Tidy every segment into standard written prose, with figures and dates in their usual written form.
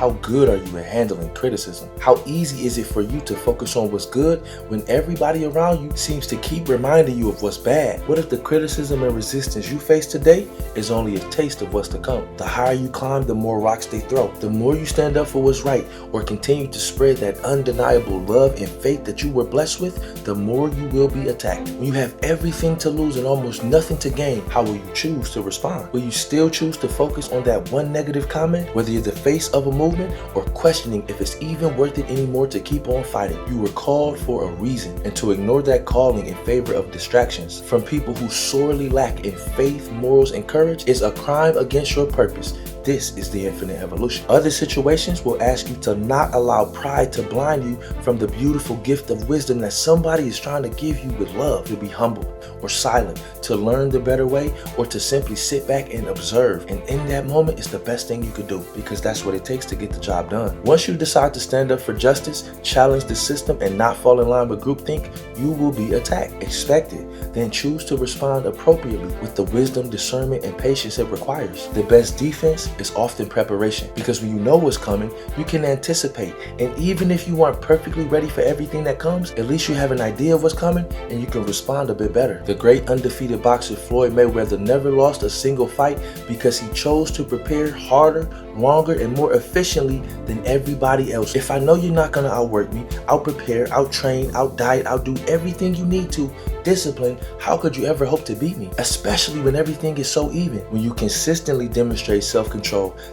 How good are you at handling criticism? How easy is it for you to focus on what's good when everybody around you seems to keep reminding you of what's bad? What if the criticism and resistance you face today is only a taste of what's to come? The higher you climb, the more rocks they throw. The more you stand up for what's right or continue to spread that undeniable love and faith that you were blessed with, the more you will be attacked. When you have everything to lose and almost nothing to gain, how will you choose to respond? Will you still choose to focus on that one negative comment, whether you're the face of a movement or questioning if it's even worth it anymore to keep on fighting? You were called for a reason, and to ignore that calling in favor of distractions from people who sorely lack in faith, morals, and courage is a crime against your purpose. This is the infinite evolution. Other situations will ask you to not allow pride to blind you from the beautiful gift of wisdom that somebody is trying to give you with love. To be humble or silent, to learn the better way, or to simply sit back and observe. And in that moment, it's the best thing you could do, because that's what it takes to get the job done. Once you decide to stand up for justice, challenge the system, and not fall in line with groupthink, you will be attacked. Expect it. Then choose to respond appropriately with the wisdom, discernment, and patience it requires. The best defense is often preparation, because when you know what's coming, you can anticipate. And even if you aren't perfectly ready for everything that comes, at least you have an idea of what's coming and you can respond a bit better. The great undefeated boxer Floyd Mayweather never lost a single fight because he chose to prepare harder, longer, and more efficiently than everybody else. If I know you're not gonna outwork me, out-prepare, out-train, out-diet, outdo everything you need to, discipline, how could you ever hope to beat me? Especially when everything is so even. When you consistently demonstrate self-control,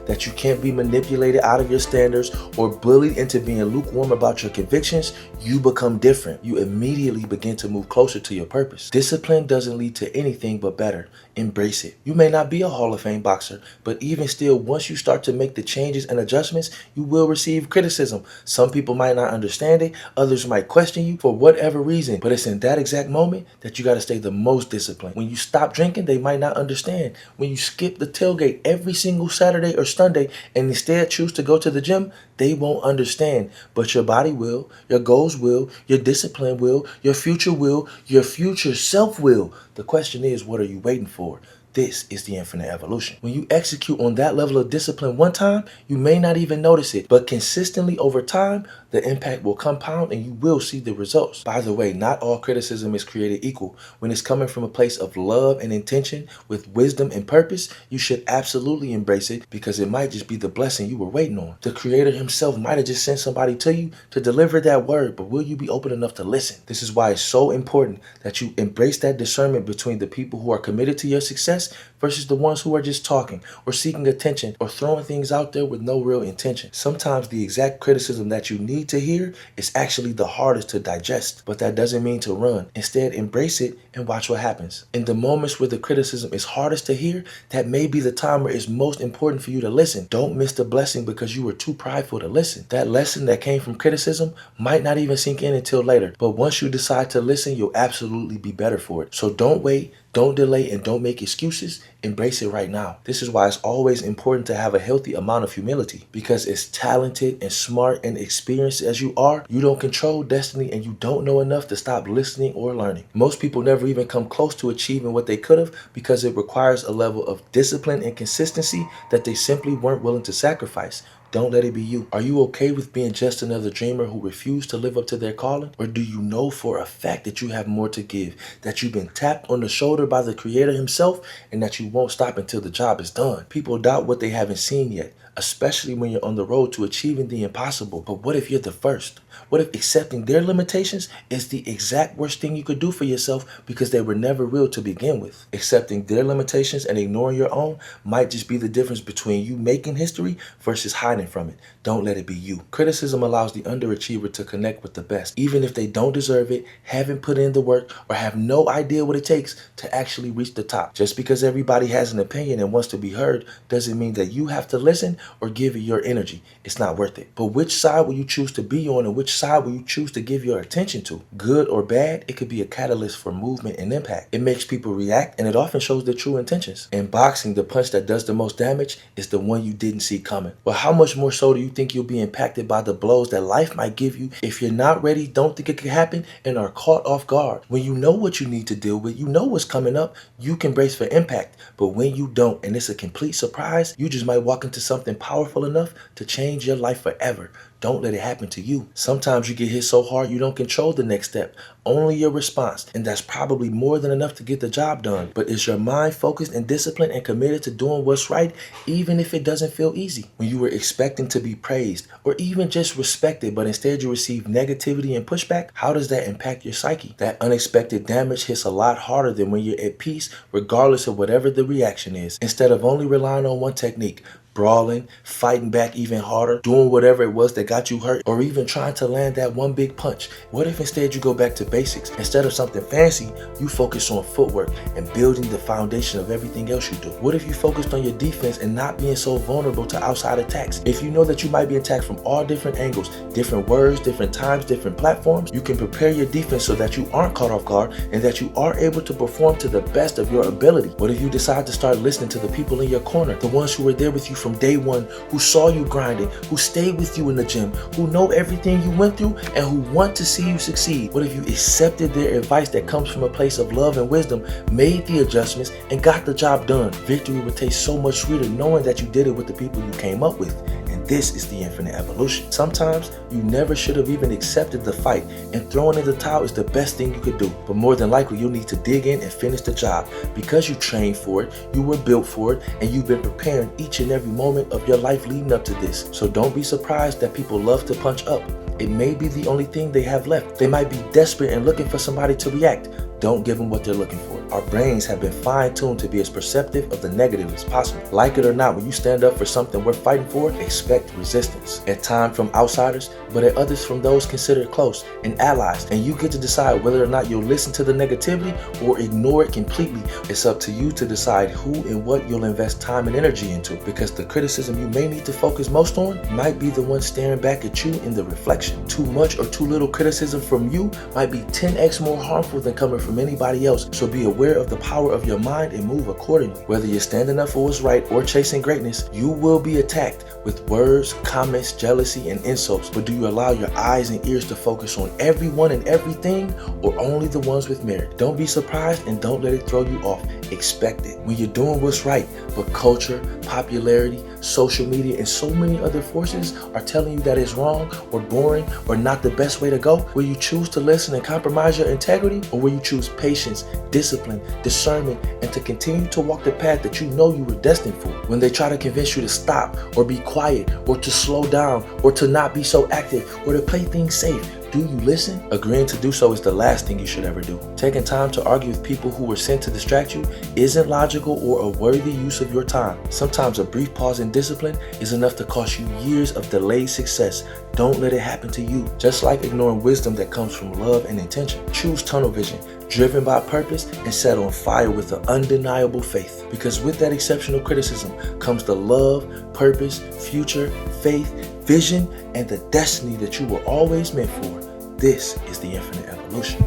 that you can't be manipulated out of your standards or bullied into being lukewarm about your convictions, you become different. You immediately begin to move closer to your purpose. Discipline doesn't lead to anything but better. Embrace it. You may not be a Hall of Fame boxer, but even still, once you start to make the changes and adjustments, you will receive criticism. Some people might not understand it, others might question you for whatever reason, but it's in that exact moment that you got to stay the most disciplined. When you stop drinking, they might not understand. When you skip the tailgate every single Saturday or Sunday and instead choose to go to the gym, they won't understand. But your body will, your goals will, your discipline will, your future self will. The question is, what are you waiting for? This is the infinite evolution. When you execute on that level of discipline one time, you may not even notice it, but consistently over time, the impact will compound and you will see the results. By the way, not all criticism is created equal. When it's coming from a place of love and intention with wisdom and purpose, you should absolutely embrace it, because it might just be the blessing you were waiting on. The Creator himself might have just sent somebody to you to deliver that word, but will you be open enough to listen? This is why it's so important that you embrace that discernment between the people who are committed to your success versus the ones who are just talking or seeking attention or throwing things out there with no real intention. Sometimes the exact criticism that you need to hear is actually the hardest to digest, but that doesn't mean to run. Instead, embrace it and watch what happens. In the moments where the criticism is hardest to hear, that may be the time where it's most important for you to listen. Don't miss the blessing because you were too prideful to listen. That lesson that came from criticism might not even sink in until later, but once you decide to listen, you'll absolutely be better for it. So don't wait, don't delay, and don't make excuses. Embrace it right now. This is why it's always important to have a healthy amount of humility, because as talented and smart and experienced as you are, you don't control destiny and you don't know enough to stop listening or learning. Most people never even come close to achieving what they could have because it requires a level of discipline and consistency that they simply weren't willing to sacrifice. Don't let it be you. Are you okay with being just another dreamer who refused to live up to their calling? Or do you know for a fact that you have more to give, that you've been tapped on the shoulder by the Creator himself, and that you won't stop until the job is done? People doubt what they haven't seen yet, especially when you're on the road to achieving the impossible. But what if you're the first? What if accepting their limitations is the exact worst thing you could do for yourself because they were never real to begin with? Accepting their limitations and ignoring your own might just be the difference between you making history versus hiding from it. Don't let it be you. Criticism allows the underachiever to connect with the best, even if they don't deserve it, haven't put in the work, or have no idea what it takes to actually reach the top. Just because everybody has an opinion and wants to be heard doesn't mean that you have to listen or give it your energy. It's not worth it. But which side will you choose to be on, and which side will you choose to give your attention to? Good or bad, it could be a catalyst for movement and impact. It makes people react, and it often shows their true intentions. In boxing, the punch that does the most damage is the one you didn't see coming. Well, how much more so do you think you'll be impacted by the blows that life might give you if you're not ready, don't think it could happen, and are caught off guard? When you know what you need to deal with, you know what's coming up, you can brace for impact. But when you don't, and it's a complete surprise, you just might walk into something powerful enough to change your life forever. Don't let it happen to you. Sometimes you get hit so hard you don't control the next step, only your response, and that's probably more than enough to get the job done. But is your mind focused and disciplined and committed to doing what's right, even if it doesn't feel easy? When you were expecting to be praised or even just respected, but instead you receive negativity and pushback, how does that impact your psyche? That unexpected damage hits a lot harder than when you're at peace, regardless of whatever the reaction is. Instead of only relying on one technique, brawling, fighting back even harder, doing whatever it was that got you hurt, or even trying to land that one big punch. What if instead you go back to basics? Instead of something fancy, you focus on footwork and building the foundation of everything else you do. What if you focused on your defense and not being so vulnerable to outside attacks? If you know that you might be attacked from all different angles, different words, different times, different platforms, you can prepare your defense so that you aren't caught off guard and that you are able to perform to the best of your ability. What if you decide to start listening to the people in your corner, the ones who were there with you from day one, who saw you grinding, who stayed with you in the gym, who know everything you went through and who want to see you succeed? What if you accepted their advice that comes from a place of love and wisdom, made the adjustments, and got the job done? Victory would taste so much sweeter knowing that you did it with the people you came up with. And this is the infinite evolution. Sometimes you never should have even accepted the fight, and throwing in the towel is the best thing you could do. But more than likely, you'll need to dig in and finish the job because you trained for it, you were built for it, and you've been preparing each and every moment of your life leading up to this. So don't be surprised that people love to punch up. It may be the only thing they have left. They might be desperate and looking for somebody to react. Don't give them what they're looking for. Our brains have been fine-tuned to be as perceptive of the negative as possible. Like it or not, when you stand up for something worth fighting for, expect resistance. At times from outsiders, but at others from those considered close and allies. And you get to decide whether or not you'll listen to the negativity or ignore it completely. It's up to you to decide who and what you'll invest time and energy into, because the criticism you may need to focus most on might be the one staring back at you in the reflection. Too much or too little criticism from you might be 10x more harmful than coming from anybody else. So be aware of the power of your mind and move accordingly. Whether you're standing up for what's right or chasing greatness, you will be attacked with words, comments, jealousy, and insults. But do you allow your eyes and ears to focus on everyone and everything, or only the ones with merit? Don't be surprised and don't let it throw you off. Expect it. When you're doing what's right, but culture, popularity, social media, and so many other forces are telling you that it's wrong or boring or not the best way to go, will you choose to listen and compromise your integrity, or will you choose patience, discipline, discernment, and to continue to walk the path that you know you were destined for? When they try to convince you to stop or be quiet or to slow down or to not be so active or to play things safe, do you listen? Agreeing to do so is the last thing you should ever do. Taking time to argue with people who were sent to distract you isn't logical or a worthy use of your time. Sometimes a brief pause in discipline is enough to cost you years of delayed success. Don't let it happen to you. Just like ignoring wisdom that comes from love and intention, choose tunnel vision, driven by purpose, and set on fire with an undeniable faith. Because with that exceptional criticism comes the love, purpose, future, faith, vision, and the destiny that you were always meant for. This is the infinite evolution.